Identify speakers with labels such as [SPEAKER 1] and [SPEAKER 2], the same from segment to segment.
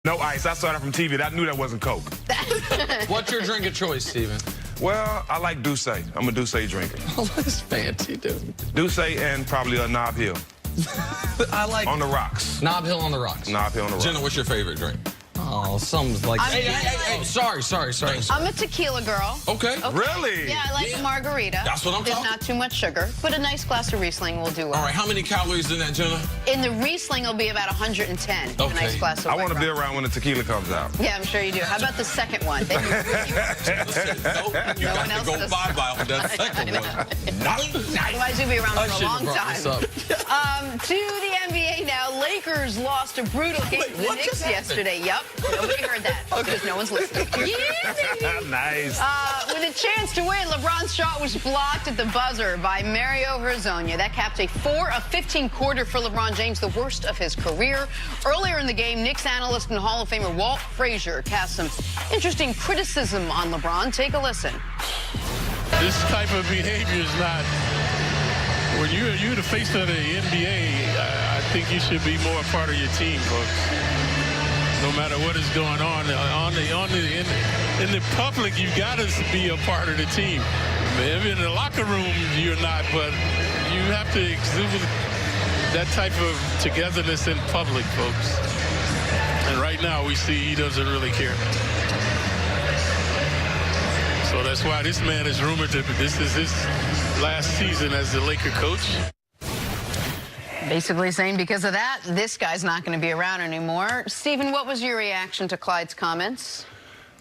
[SPEAKER 1] No ice. I saw that from TV. I knew that wasn't Coke.
[SPEAKER 2] What's your drink of choice, Steven?
[SPEAKER 1] Well, I like Douce. I'm a Douce drinker.
[SPEAKER 2] Oh, that's fancy, dude.
[SPEAKER 1] Douce and probably a Knob Hill.
[SPEAKER 2] I like...
[SPEAKER 1] On the rocks.
[SPEAKER 2] Knob Hill on the rocks.
[SPEAKER 1] Knob Hill on the rocks.
[SPEAKER 3] Jenna, what's your favorite drink?
[SPEAKER 2] Oh, some's like... Hey, sorry.
[SPEAKER 4] I'm a tequila girl.
[SPEAKER 3] Okay.
[SPEAKER 1] Really?
[SPEAKER 4] Yeah, I like a margarita.
[SPEAKER 3] That's what I'm
[SPEAKER 4] There's
[SPEAKER 3] talking.
[SPEAKER 4] not too much sugar, but a nice glass of Riesling will do well.
[SPEAKER 3] All right, how many calories in that, Jenna?
[SPEAKER 4] In the Riesling, it'll be about 110. A nice glass of
[SPEAKER 1] I
[SPEAKER 4] white
[SPEAKER 1] want to be
[SPEAKER 4] rum.
[SPEAKER 1] around when the tequila comes out.
[SPEAKER 4] Yeah, I'm sure you do. How about the second one? Then you really
[SPEAKER 3] You
[SPEAKER 4] No
[SPEAKER 3] got
[SPEAKER 4] one
[SPEAKER 3] to
[SPEAKER 4] else
[SPEAKER 3] go
[SPEAKER 4] does.
[SPEAKER 3] bye-bye on that second one.
[SPEAKER 4] Otherwise, you'll be around for a long time.
[SPEAKER 2] Up.
[SPEAKER 4] To the NBA now. Lakers lost a brutal game to the
[SPEAKER 3] what
[SPEAKER 4] Knicks
[SPEAKER 3] just happened?
[SPEAKER 4] yesterday. Yep. Nobody heard that because no one's listening. Yeah,
[SPEAKER 1] Nice.
[SPEAKER 4] with a chance to win, LeBron's shot was blocked at the buzzer by Mario Hezonja. That capped a 4 of 15 quarter for LeBron James, the worst of his career. Earlier in the game, Knicks analyst and Hall of Famer Walt Frazier cast some interesting criticism on LeBron. Take a listen.
[SPEAKER 5] This type of behavior is not... When you're the face of the NBA, I think you should be more a part of your team, folks. No matter what is going on in the public, you got to be a part of the team. Maybe in the locker room, you're not, but you have to exude that type of togetherness in public, folks. And right now, we see he doesn't really care. So that's why this man is rumored to. This is his last season as the Laker coach.
[SPEAKER 4] Basically saying because of that, this guy's not going to be around anymore. Stephen, what was your reaction to Clyde's comments?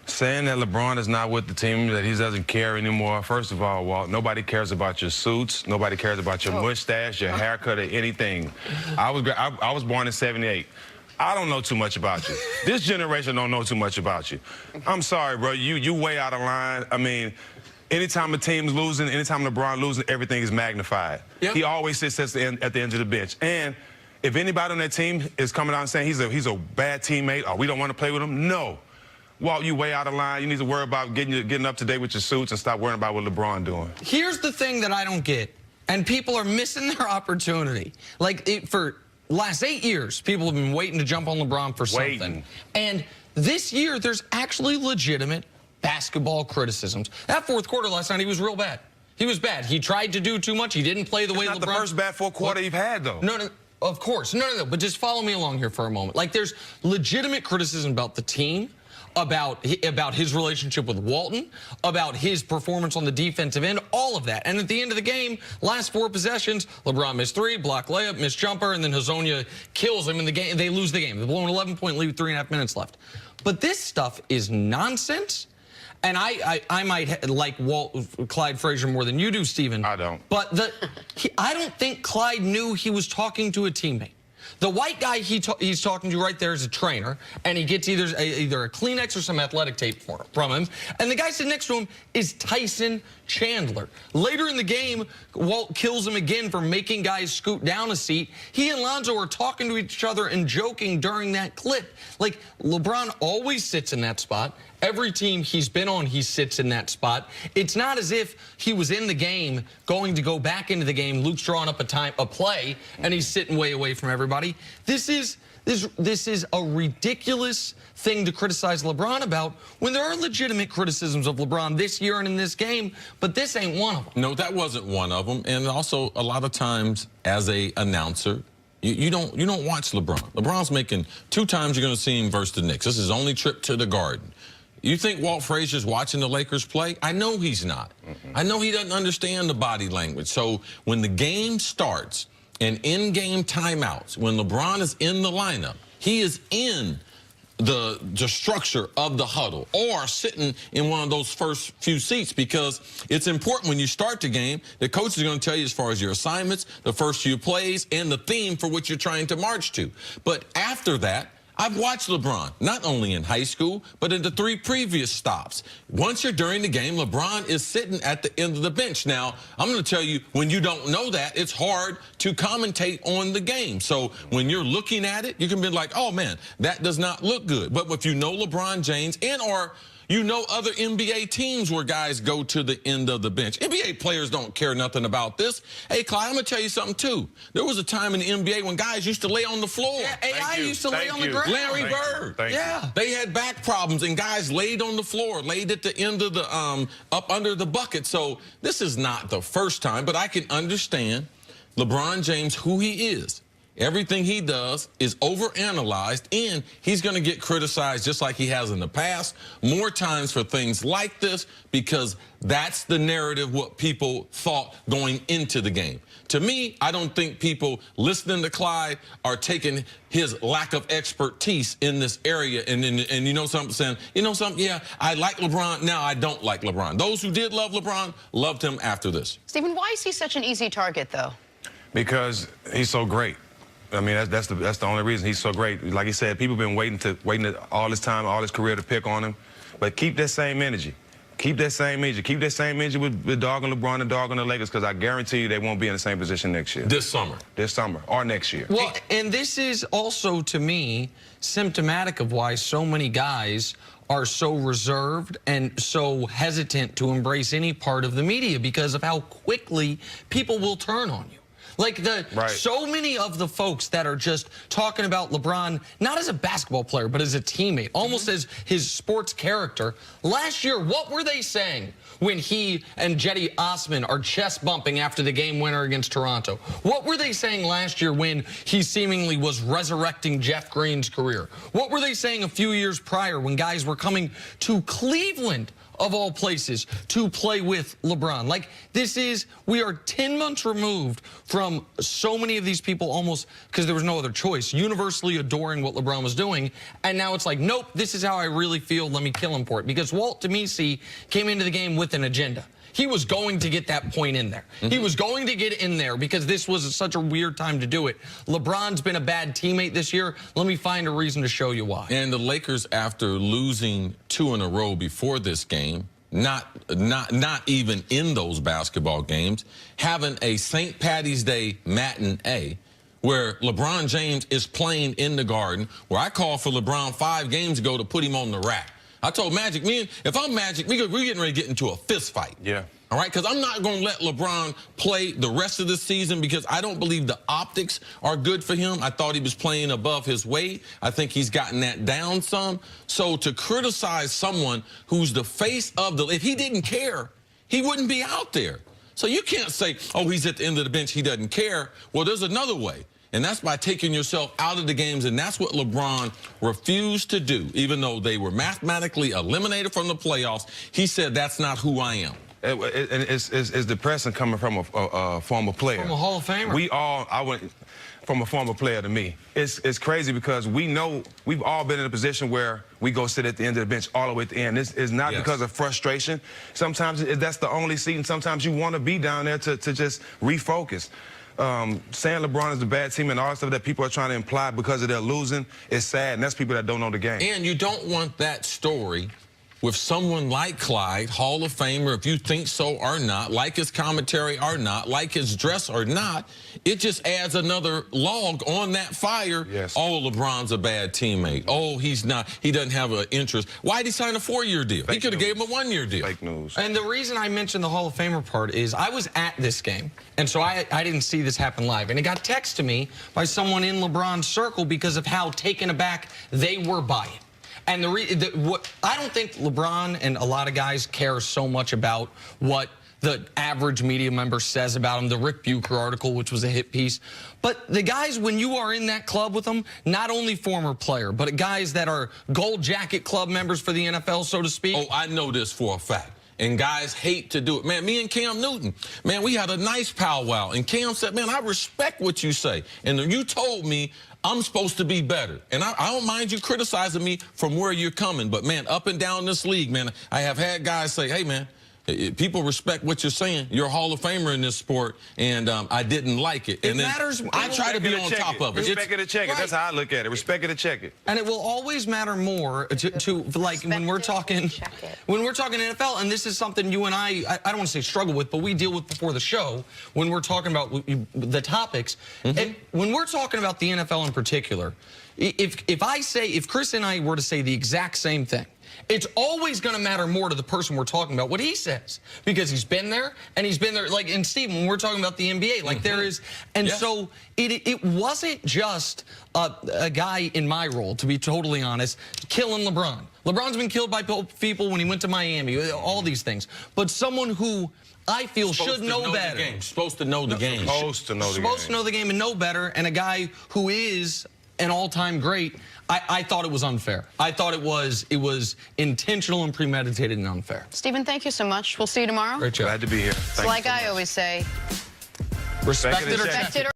[SPEAKER 1] Saying that LeBron is not with the team, that he doesn't care anymore. First of all, Walt, nobody cares about your suits. Nobody cares about your mustache, your haircut, or anything. I was born in '78. I don't know too much about you. This generation don't know too much about you. I'm sorry, bro. You way out of line. I mean, anytime a team's losing, anytime LeBron losing, everything is magnified. Yep. He always sits at the end of the bench. And if anybody on that team is coming out and saying he's a bad teammate or we don't want to play with him, no. Walt, you way out of line. You need to worry about getting up to date with your suits and stop worrying about what LeBron doing.
[SPEAKER 2] Here's the thing that I don't get, and people are missing their opportunity. For last 8 years, people have been waiting to jump on LeBron for something. And this year, there's actually legitimate basketball criticisms. That fourth quarter last night, he was real bad. He was bad. He tried to do too much. He didn't play the way LeBron...
[SPEAKER 1] It's not the first bad fourth quarter you've had, though.
[SPEAKER 2] No, of course. No. But just follow me along here for a moment. Like, there's legitimate criticism about the team, about his relationship with Walton, about his performance on the defensive end, all of that. And at the end of the game, last 4 possessions, LeBron missed 3, block layup, missed jumper, and then Hezonja kills him in the game. They lose the game. They blow an 11-point lead with 3.5 minutes left. But this stuff is nonsense. And I might like Clyde Frazier more than you do, Stephen.
[SPEAKER 1] I don't.
[SPEAKER 2] But I don't think Clyde knew he was talking to a teammate. The white guy he's talking to right there is a trainer, and he gets either a Kleenex or some athletic tape from him. And the guy sitting next to him is Tyson Chandler. Later in the game, Walt kills him again for making guys scoot down a seat. He and Lonzo are talking to each other and joking during that clip. Like, LeBron always sits in that spot. Every team he's been on, he sits in that spot. It's not as if he was in the game, going to go back into the game. Luke's drawing up a play, and he's sitting way away from everybody. This is a ridiculous thing to criticize LeBron about when there are legitimate criticisms of LeBron this year and in this game, but this ain't one of them.
[SPEAKER 3] No, that wasn't one of them. And also, a lot of times, as a announcer, you don't watch LeBron. LeBron's making 2 times you're going to see him versus the Knicks. This is his only trip to the Garden. You think Walt Frazier's watching the Lakers play? I know he's not. I know he doesn't understand the body language. So when the game starts and in-game timeouts, when LeBron is in the lineup, he is in the structure of the huddle or sitting in one of those first few seats, because it's important when you start the game, the coach is going to tell you as far as your assignments, the first few plays, and the theme for which you're trying to march to. But after that, I've watched LeBron, not only in high school, but in the 3 previous stops. Once you're during the game, LeBron is sitting at the end of the bench. Now, I'm going to tell you, when you don't know that, it's hard to commentate on the game. So when you're looking at it, you can be like, oh, man, that does not look good. But if you know LeBron James and or You know other NBA teams where guys go to the end of the bench. NBA players don't care nothing about this. Hey, Clyde, I'm going to tell you something, too. There was a time in the NBA when guys used to lay on the floor.
[SPEAKER 2] Yeah, AI used to lay on the ground.
[SPEAKER 3] Larry Bird.
[SPEAKER 2] Yeah.
[SPEAKER 3] They had back problems, and guys laid on the floor, laid at the end of the, up under the bucket. So this is not the first time, but I can understand LeBron James, who he is. Everything he does is overanalyzed, and he's going to get criticized just like he has in the past, more times for things like this, because that's the narrative, what people thought going into the game. To me, I don't think people listening to Clyde are taking his lack of expertise in this area and you know something, saying, you know something, yeah, I like LeBron, now I don't like LeBron. Those who did love LeBron loved him after this.
[SPEAKER 4] Stephen, why is he such an easy target, though?
[SPEAKER 1] Because he's so great. I mean, that's the only reason he's so great. Like he said, people have been waiting all this time, all his career to pick on him. But keep that same energy. Keep that same energy. Keep that same energy with dogging LeBron and dogging the Lakers, because I guarantee you they won't be in the same position next year.
[SPEAKER 3] This summer.
[SPEAKER 1] This summer or next year.
[SPEAKER 2] Well, and this is also, to me, symptomatic of why so many guys are so reserved and so hesitant to embrace any part of the media, because of how quickly people will turn on you. Like, so many of the folks that are just talking about LeBron, not as a basketball player, but as a teammate, almost as his sports character. Last year, what were they saying when he and Jetty Osman are chest bumping after the game winner against Toronto? What were they saying last year when he seemingly was resurrecting Jeff Green's career? What were they saying a few years prior when guys were coming to Cleveland, of all places, to play with LeBron? Like, we are 10 months removed from so many of these people, almost because there was no other choice, universally adoring what LeBron was doing. And now it's like, nope, this is how I really feel, let me kill him for it. Because Walt Clyde came into the game with an agenda. He was going to get that point in there. He was going to get in there because this was such a weird time to do it. LeBron's been a bad teammate this year. Let me find a reason to show you why.
[SPEAKER 3] And the Lakers, after losing 2 in a row before this game, not even in those basketball games, having a St. Patty's Day matinee where LeBron James is playing in the Garden, where I called for LeBron 5 games ago to put him on the rack. I told Magic, if I'm Magic, we're getting ready to get into a fist fight.
[SPEAKER 1] Yeah.
[SPEAKER 3] All right, because I'm not going to let LeBron play the rest of the season, because I don't believe the optics are good for him. I thought he was playing above his weight. I think he's gotten that down some. So to criticize someone who's the face of if he didn't care, he wouldn't be out there. So you can't say, oh, he's at the end of the bench, he doesn't care. Well, there's another way. And that's by taking yourself out of the games, and that's what LeBron refused to do. Even though they were mathematically eliminated from the playoffs, he said, that's not who I am.
[SPEAKER 1] It's depressing coming from a former player.
[SPEAKER 2] From a Hall of Famer. From a former player to me. It's crazy because we know we've all been in a position where we go sit at the end of the bench all the way at the end. This is not because of frustration. Sometimes that's the only seat, and sometimes you want to be down there to just refocus. Saying LeBron is a bad team and all that stuff that people are trying to imply because of their losing is sad, and that's people that don't know the game.
[SPEAKER 3] And you don't want that story with someone like Clyde, Hall of Famer, if you think so or not, like his commentary or not, like his dress or not, it just adds another log on that fire.
[SPEAKER 1] Yes.
[SPEAKER 3] Oh, LeBron's a bad teammate. Oh, he's not. He doesn't have an interest. Why did he sign a 4-year deal? He could have gave him a 1-year deal.
[SPEAKER 1] Fake news.
[SPEAKER 2] And the reason I mentioned the Hall of Famer part is I was at this game, and so I didn't see this happen live. And it got texted to me by someone in LeBron's circle because of how taken aback they were by it. And I don't think LeBron and a lot of guys care so much about what the average media member says about him, the Rick Bucher article, which was a hit piece. But the guys, when you are in that club with them, not only former player, but guys that are gold jacket club members for the NFL, so to speak.
[SPEAKER 3] Oh, I know this for a fact. And guys hate to do it. Man, me and Cam Newton, man, we had a nice powwow. And Cam said, man, I respect what you say. And you told me I'm supposed to be better. And I don't mind you criticizing me from where you're coming. But, man, up and down this league, man, I have had guys say, hey, man, people respect what you're saying. You're a Hall of Famer in this sport, and I didn't like it. And then I try to be on top of it.
[SPEAKER 1] Respect it and check it. That's how I look at it. Respect it and check it.
[SPEAKER 2] And it will always matter more to like when we're talking NFL, and this is something you and I don't want to say struggle with, but we deal with before the show when we're talking about the topics. And when we're talking about the NFL in particular, if Chris and I were to say the exact same thing, it's always going to matter more to the person we're talking about what he says, because he's been there, and he's been there. Like, and Steve, when we're talking about the NBA, like there is, and so it wasn't just a guy in my role, to be totally honest, killing LeBron. LeBron's been killed by people when he went to Miami, all these things, but someone who I feel should know better.
[SPEAKER 3] Supposed to know the game.
[SPEAKER 1] Supposed to know the game.
[SPEAKER 2] Supposed to know the game and know better, and a guy who is an all-time great. I thought it was unfair. I thought it was intentional and premeditated and unfair.
[SPEAKER 4] Stephen, thank you so much. We'll see you tomorrow.
[SPEAKER 2] Great job.
[SPEAKER 1] Glad to be here. Thank
[SPEAKER 4] Like
[SPEAKER 1] you so
[SPEAKER 4] I
[SPEAKER 1] much.
[SPEAKER 4] always say,
[SPEAKER 2] Respect it or
[SPEAKER 1] Respect it or
[SPEAKER 2] check it.